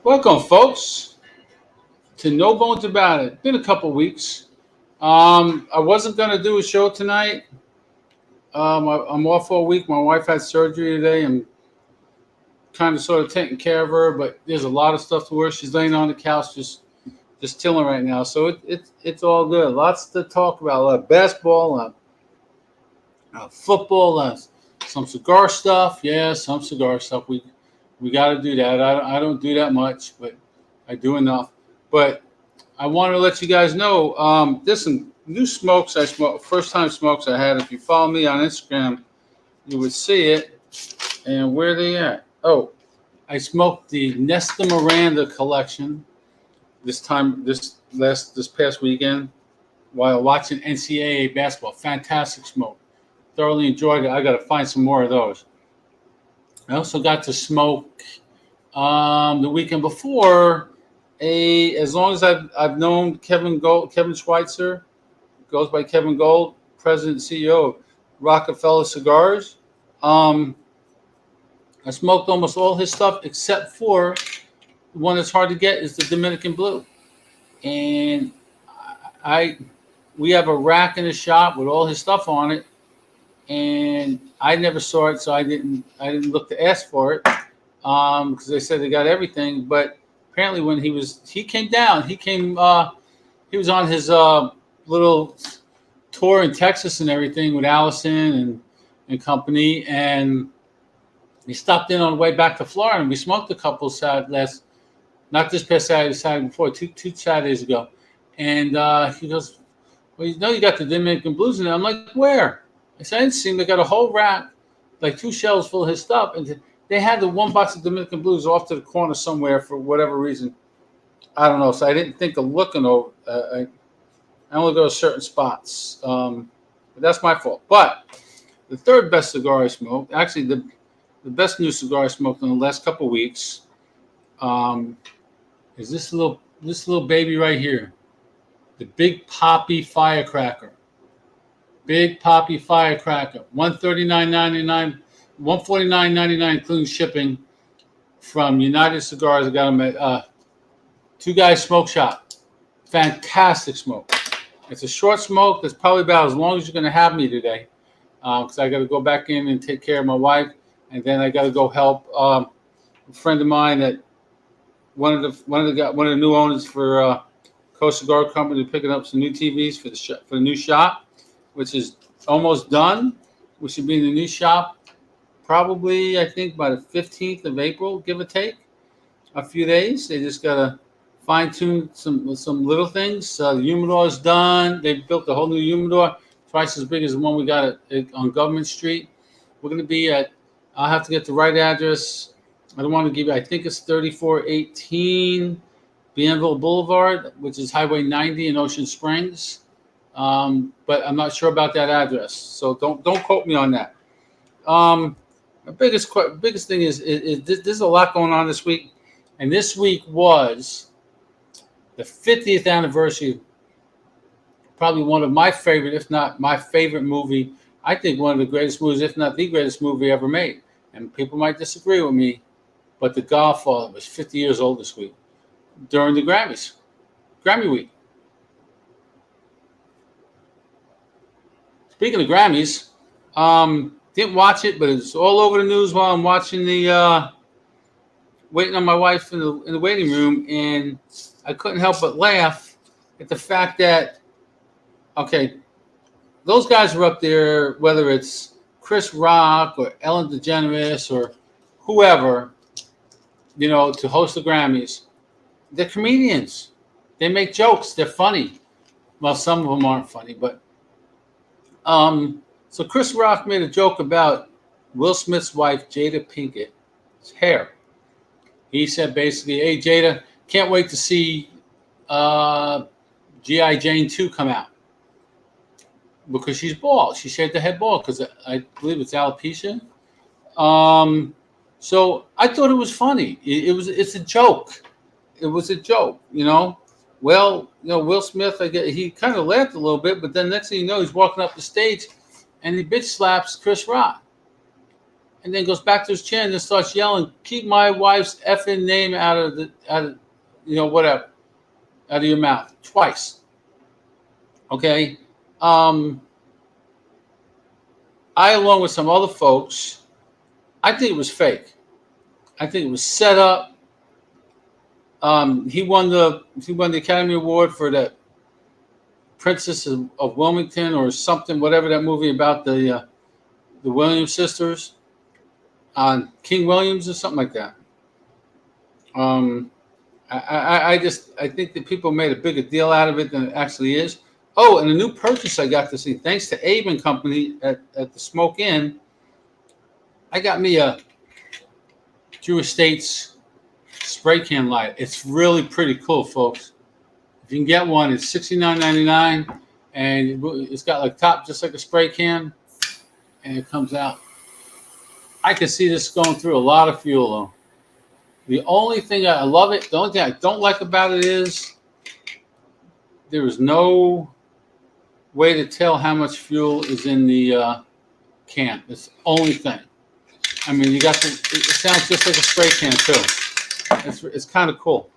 Welcome, folks, to No Bones About It. Been a couple weeks. I wasn't gonna do a show tonight. I'm off all week. My wife had surgery today. I'm kind of sort of taking care of her, but there's a lot of stuff to her. She's laying on the couch, just chilling right now. So it's all good. Lots to talk about. A lot of basketball, football, some cigar stuff. Yeah, some cigar stuff. We got to do that. I don't do that much, but I do enough. But I want to let you guys know there's some new smokes I smoked. First time smokes I had. If you follow me on Instagram, you would see it. And where they at? Oh, I smoked the Nesta Miranda collection this past weekend while watching NCAA basketball. Fantastic smoke. Thoroughly enjoyed it. I got to find some more of those. I also got to smoke the weekend before as long as I've known Kevin Schweitzer, goes by Kevin Gold, president and CEO of Rockefeller Cigars. I smoked almost all his stuff except for the one that's hard to get is the Dominican Blue, and I we have a rack in the shop with all his stuff on it, and I never saw it, so I didn't look to ask for it because they said they got everything. But apparently, when he came down, he was on his little tour in Texas and everything with Allison and company, and he stopped in on the way back to Florida, and we smoked a couple not this past Saturday, Saturday before, two Saturdays ago, and he goes, "Well, you got the Dominican Blues in there." I'm like, "Where?" I said, "I didn't see him. They got a whole rack, like 2 shelves full of his stuff, and they had the one box of Dominican Blues off to the corner somewhere for whatever reason. I don't know. So I didn't think of looking over. I only go to certain spots. But that's my fault. But the third best cigar I smoked, actually the best new cigar I smoked in the last couple of weeks, is this little baby right here, the Big Poppy Firecracker. Big Poppy Firecracker, $139.99, $149.99 including shipping from United Cigars. I got them at Two Guys Smoke Shop. Fantastic smoke. It's a short smoke that's probably about as long as you're going to have me today, because I got to go back in and take care of my wife, and then I got to go help a friend of mine that one of the new owners for Coast Cigar Company picking up some new TVs for the new shop, which is almost done. We should be in the new shop probably, I think, by the 15th of April, give or take a few days. They just got to fine-tune some little things. The humidor is done. They built a whole new humidor, twice as big as the one we got on Government Street. We're going to be I'll have to get the right address. I don't want to give you, I think it's 3418 Bienville Boulevard, which is Highway 90 in Ocean Springs. But I'm not sure about that address, so don't quote me on that. The biggest thing is there's a lot going on this week, and this week was the 50th anniversary. Probably one of my favorite, if not my favorite movie. I think one of the greatest movies, if not the greatest movie ever made. And people might disagree with me, but The Godfather was 50 years old this week during the Grammy week. Speaking of Grammys, didn't watch it, but it's all over the news while I'm watching waiting on my wife in the waiting room, and I couldn't help but laugh at the fact that, okay, those guys are up there, whether it's Chris Rock or Ellen DeGeneres or whoever, to host the Grammys. They're comedians. They make jokes. They're funny. Well, some of them aren't funny, but so Chris Rock made a joke about Will Smith's wife, Jada Pinkett's hair. He said basically, "Hey, Jada, can't wait to see G.I. Jane 2 come out." Because she's bald. She shaved the head bald because I believe it's alopecia. So I thought it was funny. It's a joke. It was a joke, Well, Will Smith, he kind of laughed a little bit, but then next thing you know, he's walking up the stage and he bitch slaps Chris Rock. and then goes back to his chair and then starts yelling, "Keep my wife's effing name out of whatever, out of your mouth," twice. Okay. I, along with some other folks, I think it was fake. I think it was set up. He won the Academy Award for that Princess of Wilmington or something, whatever that movie about the Williams sisters on King Williams or something like that. I think that people made a bigger deal out of it than it actually is. Oh, and a new purchase I got to see, thanks to Abe and Company at the Smoke Inn. I got me a Drew Estates spray can light. It's really pretty cool, folks. If you can get one, it's $69.99, and it's got like top just like a spray can, and it comes out. I can see this going through a lot of fuel, though. The only thing I love it, the only thing I don't like about it is there is no way to tell how much fuel is in the can. It's the only thing. I mean, it sounds just like a spray can too. It's kind of cool.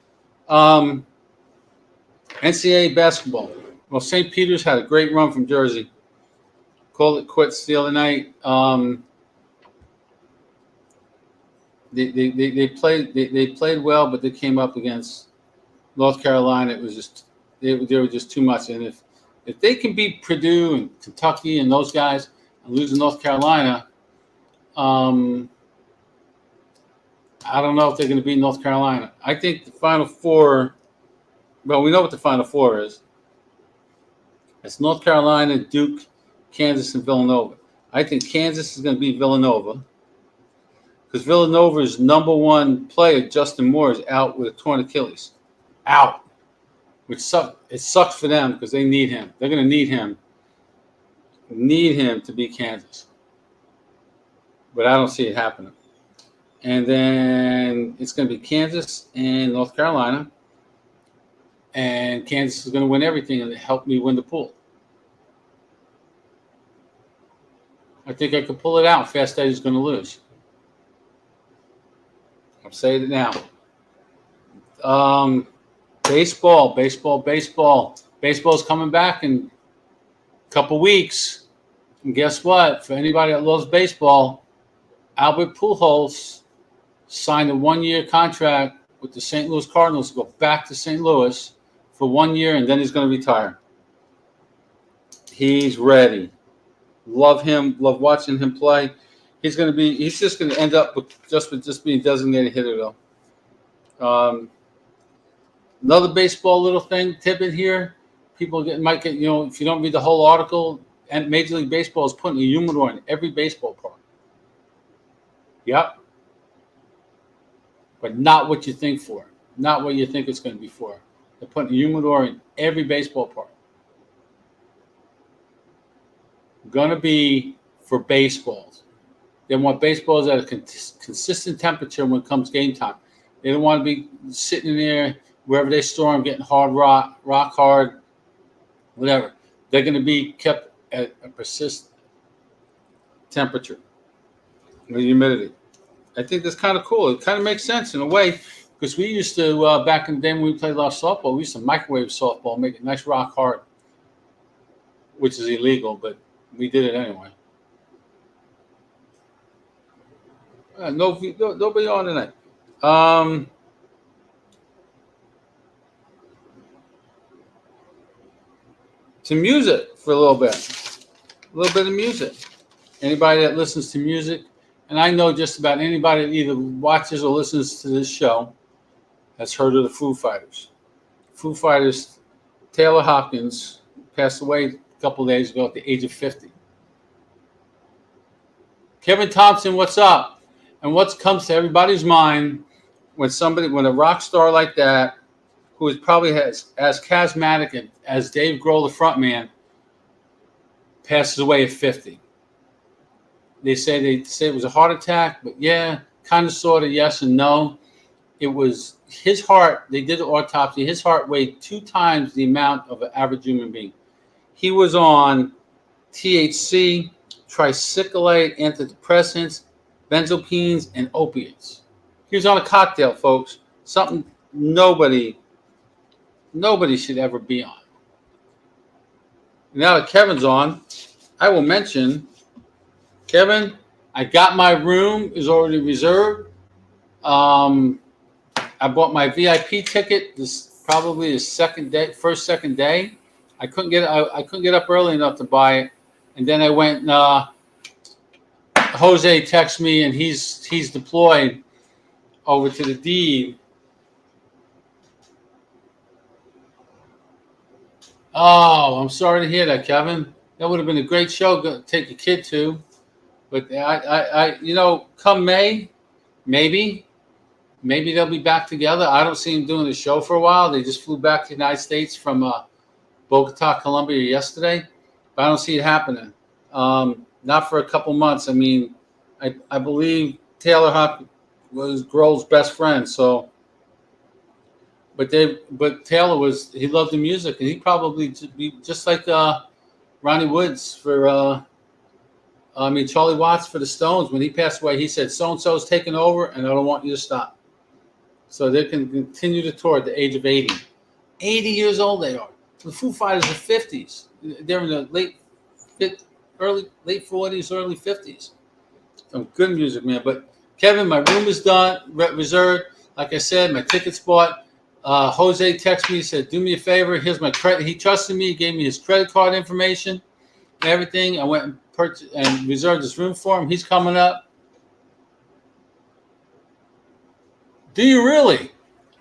NCAA basketball. Well, St. Peter's had a great run from Jersey. Called it quits the other night. They played well, but they came up against North Carolina. It was just they were just too much. And if they can beat Purdue and Kentucky and those guys and lose to North Carolina, I don't know if they're going to beat North Carolina. I think the Final Four. Well, we know what the Final Four is. It's North Carolina, Duke, Kansas, and Villanova. I think Kansas is going to beat Villanova because Villanova's number one player, Justin Moore, is out with a torn Achilles. Out. Which sucks. It sucks for them because they need him. They're going to need him. Need him to beat Kansas. But I don't see it happening. And then it's going to be Kansas and North Carolina. And Kansas is going to win everything and help me win the pool. I think I could pull it out. Fast Eddie's going to lose. I'm saying it now. Baseball. Baseball's coming back in a couple weeks. And guess what? For anybody that loves baseball, Albert Pujols signed a 1-year contract with the St. Louis Cardinals to go back to St. Louis for 1 year, and then he's going to retire. He's ready. Love him. Love watching him play. He's just going to end up with just being designated hitter, though. Another baseball little tidbit here. People might get, if you don't read the whole article, and Major League Baseball is putting a humidor in every baseball park. Yep. But not what you think for. Not what you think it's going to be for. They're putting a humidor in every baseball park. Going to be for baseballs. They want baseballs at a consistent temperature when it comes game time. They don't want to be sitting in there wherever they store them, getting hard rock hard, whatever. They're going to be kept at a persistent temperature with humidity. I think that's kind of cool. It kind of makes sense in a way because we used to, back in the day when we played a lot of softball, we used to microwave softball, make it nice rock hard, which is illegal, but we did it anyway. Nobody on tonight. To music for a little bit of music. Anybody that listens to music, and I know just about anybody that either watches or listens to this show has heard of the Foo Fighters. Foo Fighters, Taylor Hopkins passed away a couple of days ago at the age of 50. Kevin Thompson, what's up? And what comes to everybody's mind when a rock star like that, who is probably as charismatic as Dave Grohl, the frontman, passes away at 50. They say it was a heart attack, but yeah, kind of, sort of, yes and no. It was his heart. They did an autopsy. His heart weighed 2 times the amount of an average human being. He was on THC, tricyclate, antidepressants, benzopines, and opiates. He was on a cocktail, folks. Something nobody should ever be on. Now that Kevin's on, I will mention, Kevin, I got my room is already reserved. I bought my VIP ticket. This probably is second day. I couldn't get up early enough to buy it, and then I went. Jose texted me, and he's deployed over to the deed. Oh, I'm sorry to hear that, Kevin. That would have been a great show to take a kid to. But I come May, maybe they'll be back together. I don't see them doing the show for a while. They just flew back to the United States from Bogota, Colombia yesterday. But I don't see it happening. Not for a couple months. I mean, I believe Taylor Huck was Grohl's best friend. So, but Taylor he loved the music, and he probably be just like Ronnie Woods for Charlie Watts for the Stones. When he passed away, he said, "So-and-so's taking over, and I don't want you to stop." So they can continue to tour at the age of 80. 80 years old they are. The Foo Fighters are 50s. They're in the late 40s, early 50s. Some good music, man. But Kevin, my room is done, reserved. Like I said, my ticket's bought. Jose texted me, said, "Do me a favor. Here's my credit." He trusted me. He gave me his credit card information and everything. I went and purchased and reserved this room for him. He's coming up. Do you really?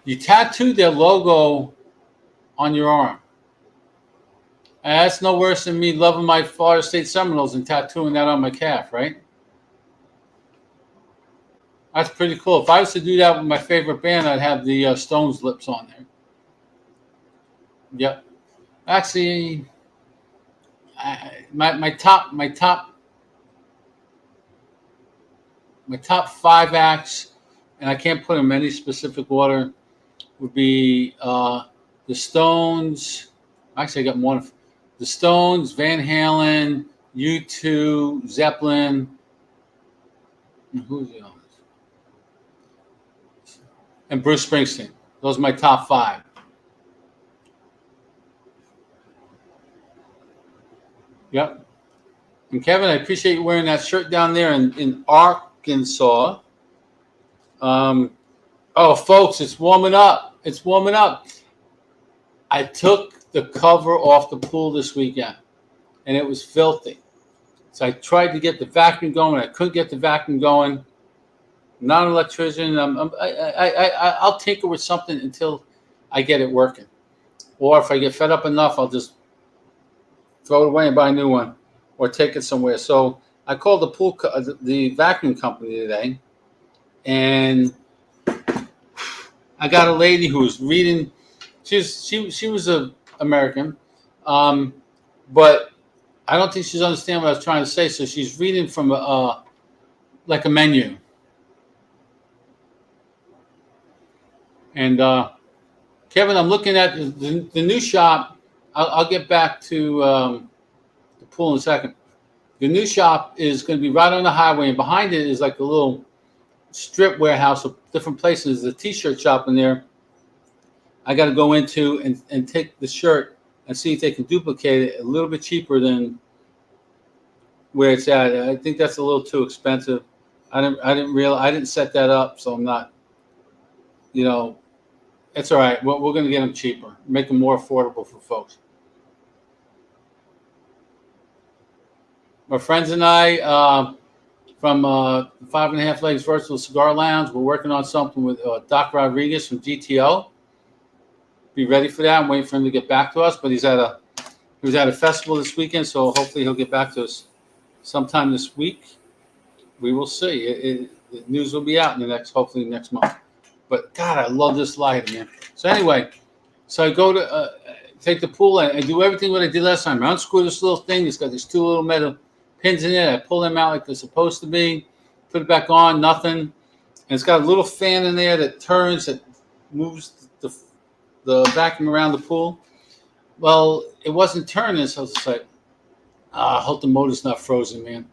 You tattooed their logo on your arm. That's no worse than me loving my Florida State Seminoles and tattooing that on my calf, right? That's pretty cool. If I was to do that with my favorite band, I'd have the Stones lips on there. Yep. Actually, my top 5 acts, and I can't put them in any specific order, would be the Stones. Actually, I got one. The Stones, Van Halen, U2, Zeppelin. And who's the others? And Bruce Springsteen. Those are my top 5. Yep. And Kevin, I appreciate you wearing that shirt down there in Arkansas. Folks, it's warming up. It's warming up. I took the cover off the pool this weekend, and it was filthy. So I tried to get the vacuum going. I couldn't get the vacuum going. I'm not an electrician. I'll tinker with something until I get it working. Or if I get fed up enough, I'll just throw it away and buy a new one or take it somewhere. So I called the vacuum company today, and I got a lady who was reading. She was an American, but I don't think she's understanding what I was trying to say. So she's reading from like a menu. And Kevin, I'm looking at the new shop. I'll get back to the pool in a second. The new shop is going to be right on the highway, and behind it is like a little strip warehouse of different places. There's a T-shirt shop in there. I got to go into and take the shirt and see if they can duplicate it a little bit cheaper than where it's at. I think that's a little too expensive. I didn't set that up, so I'm not. It's all right. We're going to get them cheaper, make them more affordable for folks. My friends and I from 5.5 Legs Virtual Cigar Lounge, we're working on something with Doc Rodriguez from GTO. Be ready for that. I'm waiting for him to get back to us, but he was at a festival this weekend, so hopefully he'll get back to us sometime this week. We will see. The news will be out hopefully next month. But God, I love this light, man. So anyway, I go to take the pool and I do everything what I did last time. I unscrew this little thing. It's got these 2 little metal pins in it. I pull them out like they're supposed to be. Put it back on, nothing. And it's got a little fan in there that turns, that moves the vacuum around the pool. Well, it wasn't turning, so I was like, I hope the motor's not frozen, man.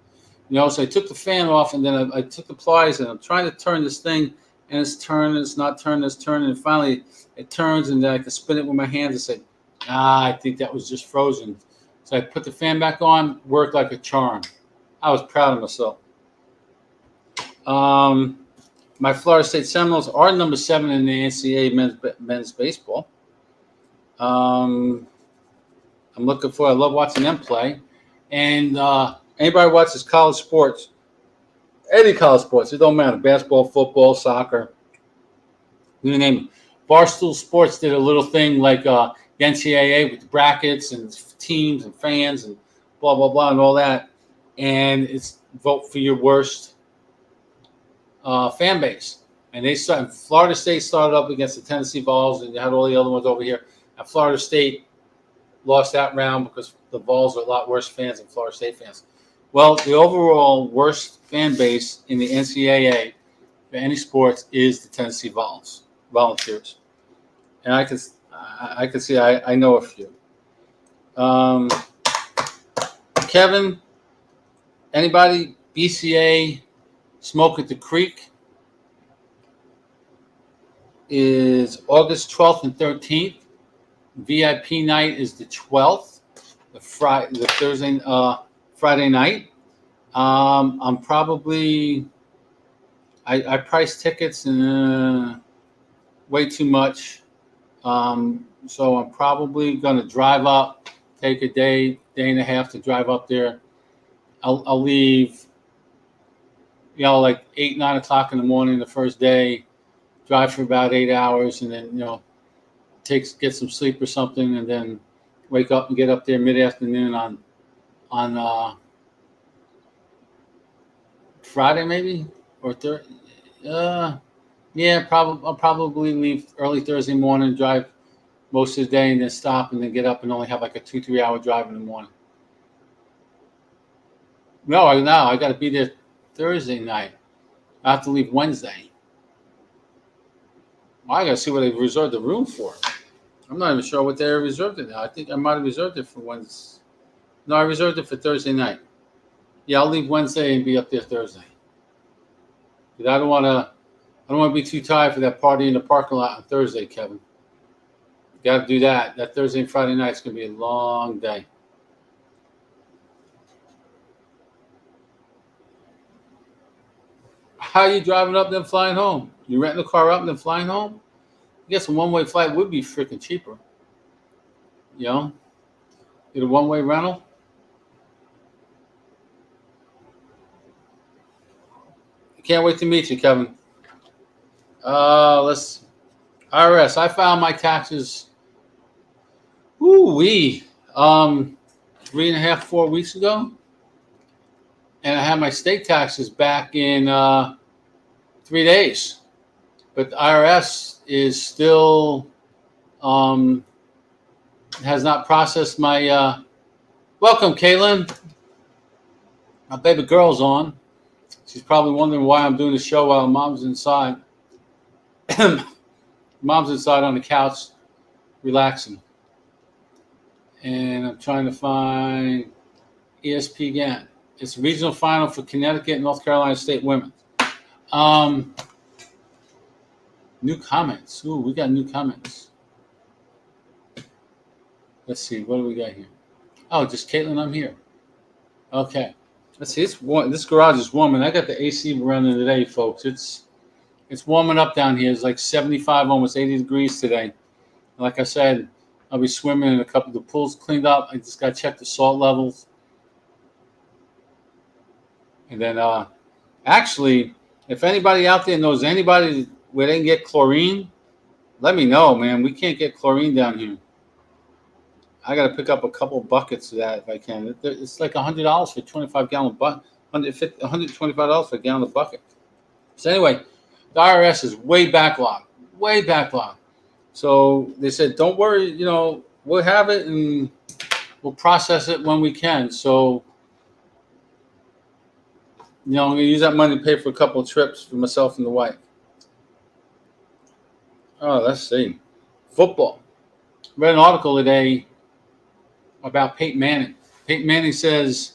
So I took the fan off, and then I took the pliers, and I'm trying to turn this thing, and it's turning, it's not turning, it's turning, and finally it turns, and then I can spin it with my hands and say, I think that was just frozen. So I put the fan back on, worked like a charm. I was proud of myself. My Florida State Seminoles are number 7 in the NCAA men's baseball. I'm looking for. I love watching them play. And anybody watches college sports, any college sports, it don't matter. Basketball, football, soccer, you name it. Barstool Sports did a little thing like the NCAA with brackets and teams and fans and blah, blah, blah, and all that. And it's vote for your worst fan base. And Florida State started up against the Tennessee Vols, and you had all the other ones over here. And Florida State lost that round because the Vols are a lot worse fans than Florida State fans. Well, the overall worst fan base in the NCAA for any sports is the Tennessee Volunteers. And I can see I know a few. Kevin, anybody BCA Smoke at the Creek is August 12th and 13th. VIP night is the 12th, the Friday night. I'm probably I priced tickets and way too much, so I'm probably gonna drive up, take a day and a half to drive up there. I'll leave, like 8, 9 o'clock in the morning the first day, drive for about 8 hours, and then get some sleep or something, and then wake up and get up there mid-afternoon on Friday maybe or Thursday. I'll probably leave early Thursday morning, drive most of the day, and then stop, and then get up and only have like a 2-3 hour drive in the morning. No, I got to be there Thursday night. I have to leave Wednesday. Well, I got to see what they reserved the room for. I'm not even sure what they reserved it now. I think I might have reserved it for Wednesday. No, I reserved it for Thursday night. Yeah, I'll leave Wednesday and be up there Thursday. Because I don't want to be too tired for that party in the parking lot on Thursday, Kevin. Got to do that. That Thursday and Friday night is going to be a long day. How are you driving up then flying home? You renting a car up and then flying home? I guess a one-way flight would be freaking cheaper. Get a one-way rental. I can't wait to meet you, Kevin. IRS. I filed my taxes. 3.5, 4 weeks ago, and I had my state taxes back in 3 days. But the IRS is still has not processed my. Welcome, Caitlin. My baby girl's on. She's probably wondering why I'm doing the show while Mom's inside. Mom's inside on the couch, relaxing. And I'm trying to find ESPN. It's a regional final for Connecticut and North Carolina State women. New comments. Ooh, we got new comments. Let's see. What do we got here? Oh, just Caitlin, I'm here. Okay. Let's see. It's warm. This garage is warm, and I got the AC running today, folks. It's warming up down here. It's like 75, almost 80 degrees today. And like I said, I'll be swimming in a couple of the pools cleaned up. I just got to check the salt levels. And then, actually, if anybody out there knows anybody where they can get chlorine, let me know, man. We can't get chlorine down here. I got to pick up a couple buckets of that if I can. It's like $100 for a 25-gallon bucket. $125 for a gallon of bucket. So anyway, the IRS is way backlogged. So they said, don't worry, we'll have it and we'll process it when we can. So, I'm going to use that money to pay for a couple of trips for myself and the wife. Oh, let's see. Football. Read an article today about Peyton Manning. Peyton Manning says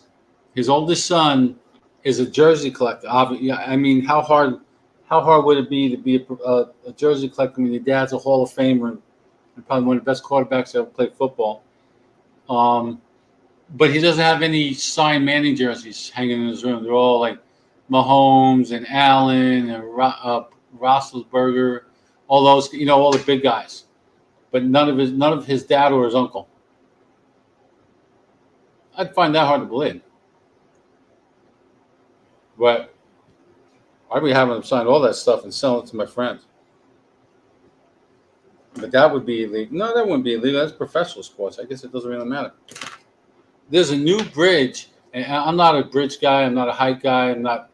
his oldest son is a jersey collector. Yeah, I mean, how hard would it be to be a jersey collector? I mean, your dad's a Hall of Famer and probably one of the best quarterbacks to ever play football. But he doesn't have any signed Manning jerseys hanging in his room. They're all like Mahomes and Allen and Roethlisberger, all those, all the big guys. But none of his dad or his uncle. I'd find that hard to believe. But I'd be having them sign all that stuff and sell it to my friends. But that would be illegal. No, that wouldn't be illegal. That's professional sports. I guess it doesn't really matter. There's a new bridge, and I'm not a bridge guy. I'm not a height guy. I'm not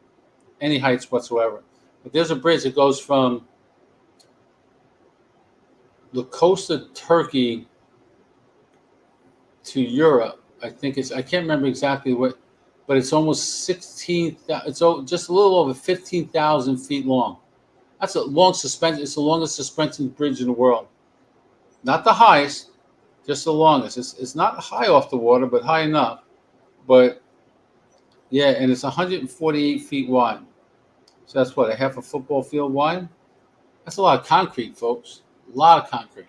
any heights whatsoever. But there's a bridge that goes from the coast of Turkey to Europe. I can't remember exactly what, but it's almost 16. It's just a little over 15,000 feet long. That's a long suspension. It's the longest suspension bridge in the world. Not the highest, just the longest. It's not high off the water, but high enough. But yeah, and it's 148 feet wide. So that's what, a half a football field wide? That's a lot of concrete, folks. A lot of concrete.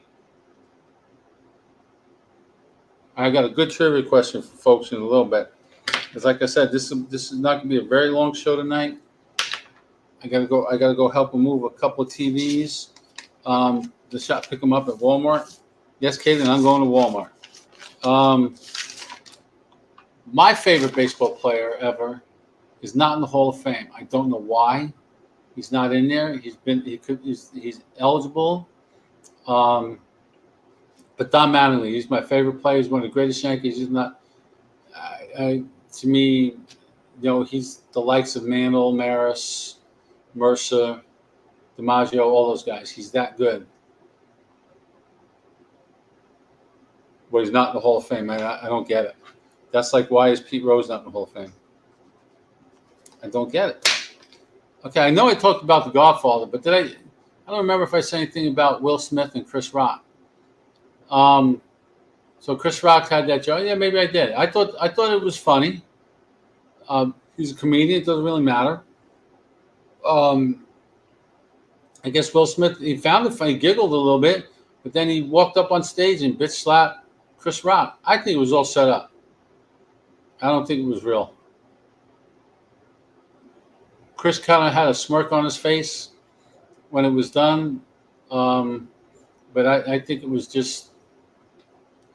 I got a good trivia question for folks in a little bit. Because like I said, this is not going to be a very long show tonight. I gotta go help them move a couple of TVs. Pick them up at Walmart. Yes, Caitlin, I'm going to Walmart. My favorite baseball player ever is not in the Hall of Fame. I don't know why he's not in there. He's eligible. But Don Mattingly, he's my favorite player. He's one of the greatest Yankees. He's not. To me, he's the likes of Mantle, Maris, Mercer, DiMaggio, all those guys. He's that good. But he's not in the Hall of Fame. I don't get it. That's like, why is Pete Rose not in the Hall of Fame? I don't get it. Okay, I know I talked about The Godfather, but I don't remember if I said anything about Will Smith and Chris Rock. So Chris Rock had that joke. Yeah, maybe I did. I thought it was funny. He's a comedian. It doesn't really matter. I guess Will Smith, he found it funny, giggled a little bit, but then he walked up on stage and bitch slapped Chris Rock. I think it was all set up. I don't think it was real. Chris kind of had a smirk on his face when it was done, but I think it was just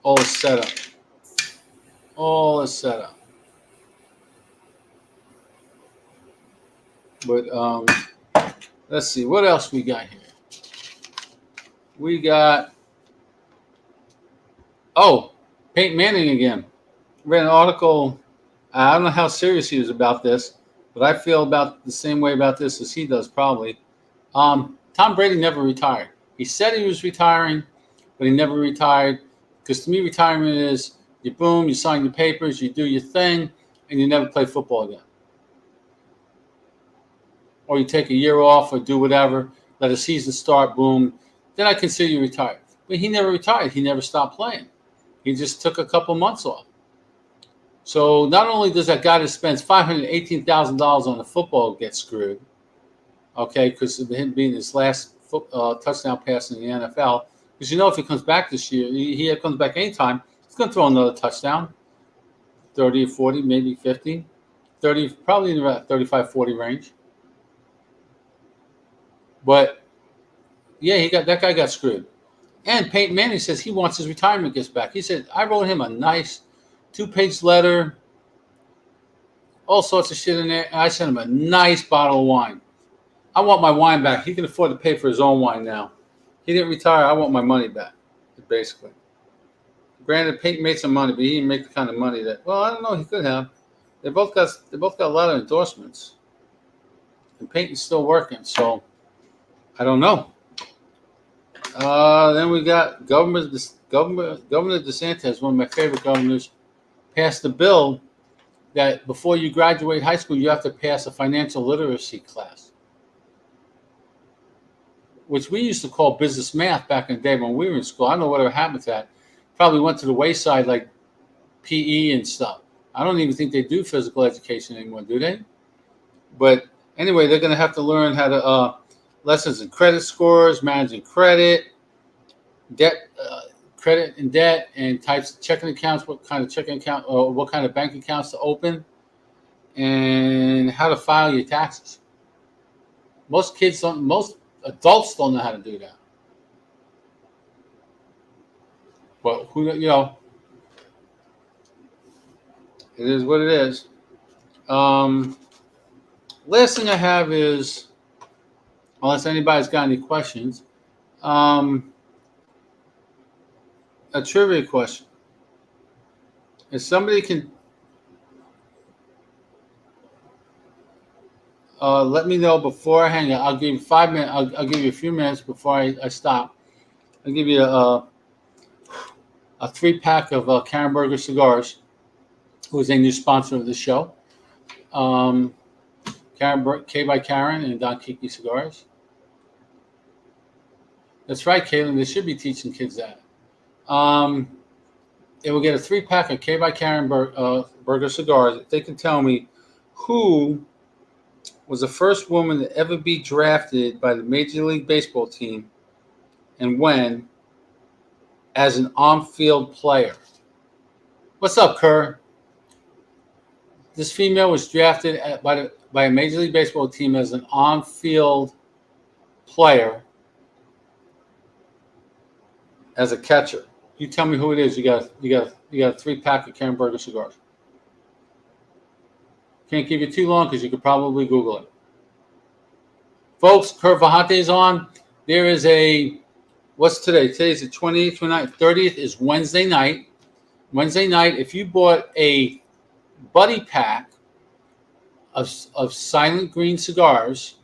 all a setup. All a setup. But let's see, what else we got here? We got, Peyton Manning again. Read an article. I don't know how serious he was about this, but I feel about the same way about this as he does probably. Tom Brady never retired. He said he was retiring, but he never retired. Because to me, retirement is you sign your papers, you do your thing, and you never play football again. Or you take a year off or do whatever, let a season start, boom. Then I consider you retired. But he never retired. He never stopped playing. He just took a couple months off. So not only does that guy that spends $518,000 on the football get screwed, okay, because of him being his last touchdown pass in the NFL, because if he comes back this year, he comes back anytime, he's going to throw another touchdown, 30 or 40, maybe 50, 30, probably in the 35, 40 range. But yeah, that guy got screwed. And Peyton Manning says he wants his retirement gifts back. He said, I wrote him a nice 2-page letter, all sorts of shit in there, and I sent him a nice bottle of wine. I want my wine back. He can afford to pay for his own wine now. He didn't retire. I want my money back, basically. Granted, Peyton made some money, but he didn't make the kind of money that, I don't know, he could have. They both got a lot of endorsements. And Peyton's still working, so I don't know. Then we got Governor DeSantis, one of my favorite governors, passed a bill that before you graduate high school, you have to pass a financial literacy class, which we used to call business math back in the day when we were in school. I don't know whatever happened to that. Probably went to the wayside like PE and stuff. I don't even think they do physical education anymore, do they? But anyway, they're going to have to learn how to lessons in credit scores, managing credit, debt, credit and debt, and types of checking accounts, what kind of checking account or what kind of bank accounts to open, and how to file your taxes. Most adults don't know how to do that. But it is what it is. Last thing I have is, unless anybody's got any questions, a trivia question. If somebody can let me know before I hang up, I'll give you 5 minutes. I'll give you a few minutes before I stop. I'll give you a 3-pack of Karen Berger cigars, who is a new sponsor of the show. K by Karen and Don Kiki Cigars. That's right, Caitlin. They should be teaching kids that. They will get a 3-pack of K by Karen Berger cigars if they can tell me who was the first woman to ever be drafted by the Major League Baseball team and when as an on-field player. What's up, Kerr? This female was drafted by a Major League Baseball team as an on-field player as a catcher. You tell me who it is. You got a 3-pack of Karen Berger cigars. Can't give you too long because you could probably Google it. Folks, Kurt Vahante is on. There is what's today? Today's the 28th, 29th, 30th is Wednesday night. Wednesday night, if you bought a buddy pack of Silent Green cigars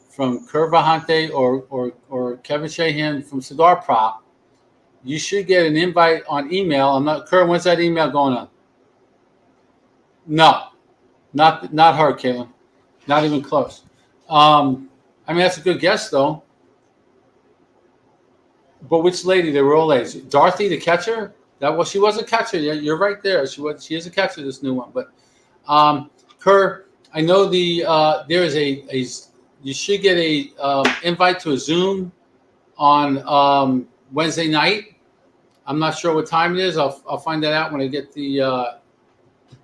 from Kurt Vahante or Kevin Shahan from Cigar Prop, you should get an invite on email. Kurt, when's that email going on? No. Not her, Caitlin. Not even close. That's a good guess, though. But which lady? They were all ladies. Dorothy, the catcher? She was a catcher. Yeah, you're right there. She is a catcher, this new one. But Kerr, I know there is you should get a invite to a Zoom on Wednesday night. I'm not sure what time it is. I'll find that out when I get the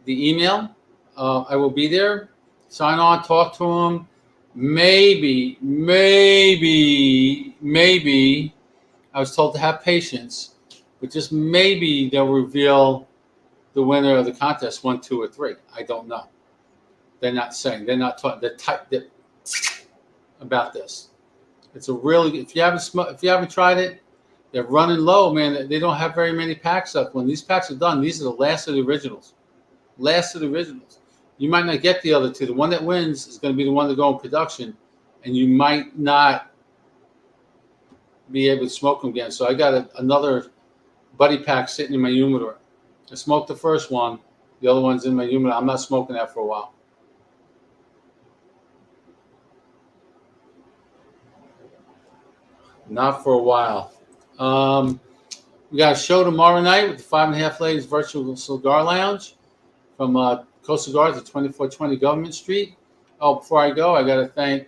email. I will be there. Sign on, talk to them. Maybe, I was told to have patience, but just maybe they'll reveal the winner of the contest, 1, 2, or 3. I don't know. They're not saying. They're not talking. They're about this. It's a really. If you haven't tried it, they're running low, man. They don't have very many packs up. When these packs are done, these are the last of the originals. You might not get the other 2. The one that wins is going to be the one to go in production, and you might not be able to smoke them again. So I got another buddy pack sitting in my humidor. I smoked the first one. The other one's in my humidor. I'm not smoking that for a while. Not for a while. We got a show tomorrow night with the 5.5 Ladies Virtual Cigar Lounge from Coast Cigars at 2420 Government Street. Oh, before I go, I got to thank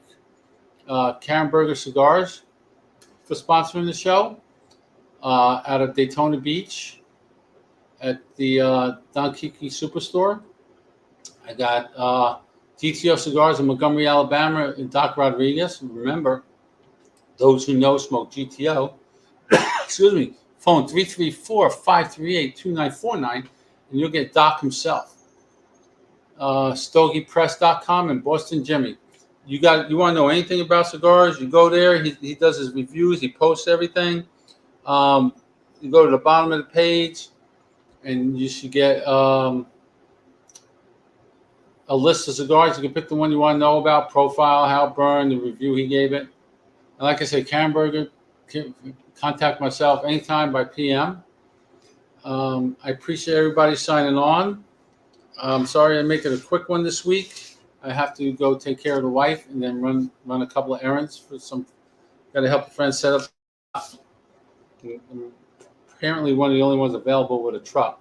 Karen Berger Cigars for sponsoring the show out of Daytona Beach at the Don Kiki Superstore. I got GTO Cigars in Montgomery, Alabama, and Doc Rodriguez. Remember, those who know smoke GTO. Excuse me. Phone 334-538-2949, and you'll get Doc himself. StogiePress.com and Boston Jimmy. You want to know anything about cigars? You go there. He does his reviews. He posts everything. You go to the bottom of the page, and you should get a list of cigars. You can pick the one you want to know about, profile, how it burned, the review he gave it. And like I said, Karen Berger, contact myself anytime by PM. I appreciate everybody signing on. I'm sorry I make it a quick one this week. I have to go take care of the wife and then run a couple of errands for some. Got to help a friend set up. I'm apparently one of the only ones available with a truck.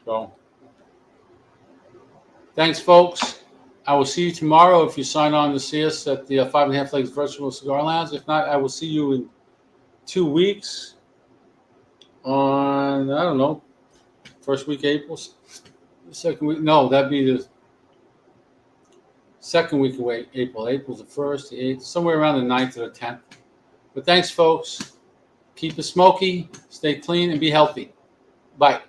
So, thanks, folks. I will see you tomorrow if you sign on to see us at the 5.5 Legs Virtual Cigar Lounge. If not, I will see you in 2 weeks on, I don't know, first week of April, second week. No, that'd be the second week of April. April's the 1st, the 8th, somewhere around the 9th or the 10th. But thanks, folks. Keep it smoky, stay clean, and be healthy. Bye.